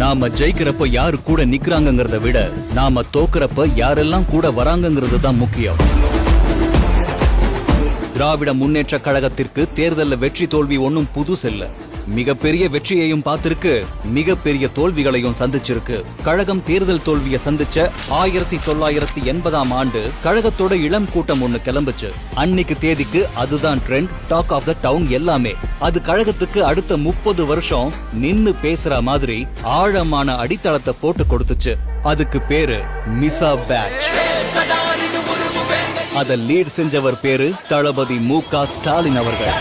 நாம ஜெயிக்கிறப்ப யாரு கூட நிக்கிறாங்கங்கறத விட நாம தோக்குறப்ப யாரெல்லாம் கூட வராங்கங்கிறது தான் முக்கியம். திராவிட முன்னேற்ற கழகத்திற்கு தேர்தல்ல வெற்றி தோல்வி ஒன்னும் புதுசில்ல. மிகப்பெரிய வெற்றியையும் பார்த்திருக்கு, மிகப்பெரிய தோல்விகளையும் சந்திச்சிருக்கு. கழகம் தேர்தல் தோல்வியை சந்திச்ச 1980ஆம் ஆண்டு கழகத்தோட இளம் கூட்டம் ஒண்ணு கிளம்புச்சு. அன்னைக்கு தேதிக்கு அதுதான் trend, talk of the town எல்லாமே. அது கழகத்துக்கு அடுத்த 30 வருஷம் நின்னு பேசுற மாதிரி ஆழமான அடித்தளத்தை போட்டு கொடுத்துச்சு. அதுக்கு பேரு மிசா பேட்ச். அத லீட் செஞ்சவர் பேரு தளபதி மு.க. ஸ்டாலின் அவர்கள்.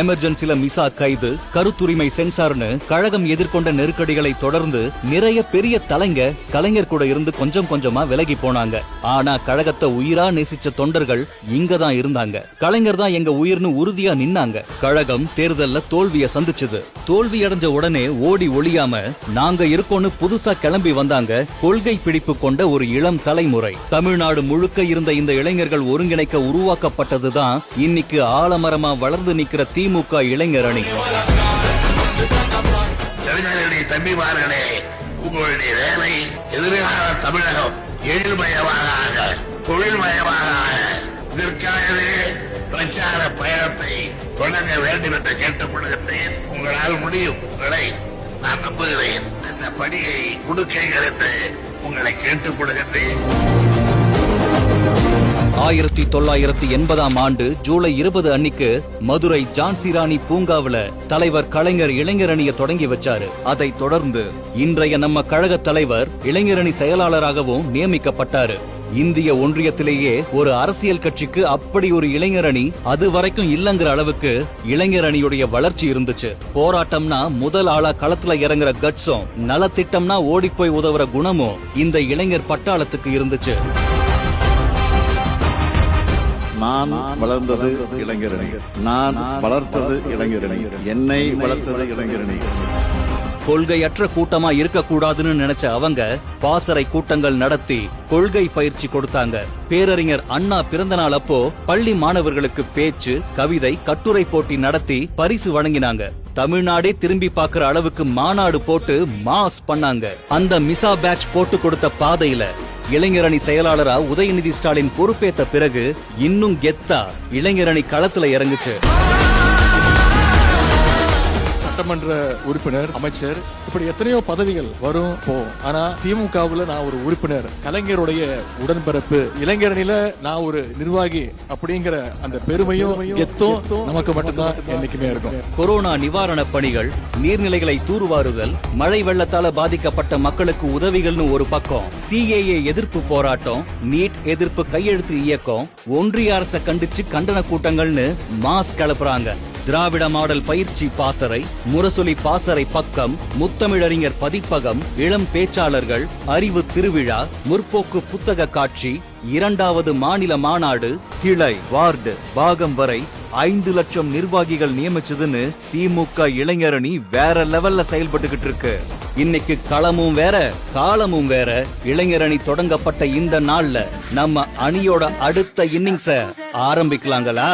எமர்ஜென்சில மிசா கைது, கருத்துரிமை சென்சார்னு கழகம் எதிர்கொண்ட நெருக்கடிகளை தொடர்ந்து நிறைய பெரிய கலைஞர் கூட இருந்து கொஞ்சம் கொஞ்சமா விலகி போனாங்க. ஆனா கழகத்தை உயிரா நேசிச்ச தொண்டர்கள் இங்கதான் இருந்தாங்க. கலைஞர் தான் எங்க உயிர்னு உறுதியா நின்னாங்க. கழகம் தேர்தல்ல தோல்விய சந்திச்சது. தோல்வி அடைஞ்ச உடனே ஓடி ஒளியாம நாங்க இருக்கோன்னு புதுசா கிளம்பி வந்தாங்க கொள்கை பிடிப்பு கொண்ட ஒரு இளம் தலைமுறை. தமிழ்நாடு முழுக்க இருந்த இந்த இளைஞர்கள் ஒருங்கிணைக்க உருவாக்கப்பட்டதுதான் இன்னைக்கு ஆலமரமா வளர்ந்து நிக்கிற திமுக இளைஞர் அணி. தம்பிமார்களே, உங்களுடைய வேலை எதிர்கால தமிழகம் எழில்மயமாக தொழில்மயமாக இதற்காகவே பிரச்சார பயணத்தை தொடங்க வேண்டும் என்று கேட்டுக்கொள்கின்றேன். உங்களால் முடியும். உங்களை நான் நம்புகிறேன். அந்த பணியை கொடுக்கீர்கள் என்று உங்களை கேட்டுக்கொள்கின்றேன். 1980ஆம் ஆண்டு ஜூலை 20 அன்னைக்கு மதுரை ஜான்சி ராணி பூங்காவுல தலைவர் கலைஞர் இளைஞர் அணியை தொடங்கி வச்சாரு. அதை தொடர்ந்து இன்றைய நம்ம கழக தலைவர் இளைஞரணி செயலாளராகவும் நியமிக்கப்பட்டாரு. இந்திய ஒன்றியத்திலேயே ஒரு அரசியல் கட்சிக்கு அப்படி ஒரு இளைஞர் அணி அது வரைக்கும் இல்லங்கிற அளவுக்கு இளைஞர் அணியுடைய வளர்ச்சி இருந்துச்சு. போராட்டம்னா முதல் ஆளா களத்துல இறங்குற கட்ஸும், நலத்திட்டம்னா ஓடி போய் உதவுற குணமும் இந்த இளைஞர் பட்டாளத்துக்கு இருந்துச்சு. நான் வளர்ந்தது இளைஞரணி, நான் வளர்த்தது இளைஞரணி, என்னை வளர்த்தது இளைஞரணி. கொள்கையற்ற கூட்டமா இருக்கக்கூடாதுன்னு நினைச்ச அவங்க பாசறை கூட்டங்கள் நடத்தி கொள்கை பயிற்சி கொடுத்தாங்க. பேரறிஞர் அண்ணா பிறந்த நாள் அப்போ பள்ளி மாணவர்களுக்கு பேச்சு, கவிதை, கட்டுரை போட்டி நடத்தி பரிசு வழங்கினாங்க. தமிழ்நாடே திரும்பி பாக்குற அளவுக்கு மாநாடு போட்டு மாஸ் பண்ணாங்க. அந்த மிசா பேட்ச் போட்டு கொடுத்த பாதையில இளைஞரணி செயலாளரா உதயநிதி ஸ்டாலின் பொறுப்பேற்ற பிறகு இன்னும் கெத்தா இளைஞரணி களத்துல இறங்குச்சு. சட்டமன்ற உறுப்பினர், அமைச்சர், இப்படி எத்தனையோ பதவிகள் வரும் போகும். ஆனா திமுகவுல நான் ஒரு உறுப்பினர், கலைஞருடைய உடன்பிறப்பு, இளைஞரணியில நான் ஒரு நிர்வாகி அப்படிங்கிற அந்த பெருமையும் கெத்தும் நமக்கு மட்டும்தான் என்னைக்குமே இருக்கும். கொரோனா நிவாரண பணிகள், நீர்நிலைகளை தூர்வாருதல், மழை வெள்ளத்தால பாதிக்கப்பட்ட மக்களுக்கு உதவிகள்னு ஒரு பக்கம், சிஏஏ எதிர்ப்பு போராட்டம், நீட் எதிர்ப்பு கையெழுத்து இயக்கம், ஒன்றிய அரசை கண்டிச்சு கண்டன கூட்டங்கள்னு மாஸ் கிளப்புறாங்க. திராவிட மாடல் பயிற்சி பாசறை, முரசொலி பாசறை பக்கம், முத்தமிழறிஞர் பதிப்பகம், இளம் பேச்சாளர்கள், அறிவு திருவிழா, முற்போக்கு புத்தக காட்சி, 2வது மாநில மாநாடு, கிளை, வார்டு, பாகம் வரை 5 லட்சம் நிர்வாகிகள் நியமிச்சதுன்னு திமுக இளைஞரணி வேற லெவல்ல செயல்பட்டுகிட்டு இருக்கு. இன்னைக்கு களமும் வேற, காலமும் வேற. இளைஞரணி தொடங்கப்பட்ட இந்த நாள்ல நம்ம அணியோட அடுத்த இன்னிங்ஸ ஆரம்பிக்கலாங்களா?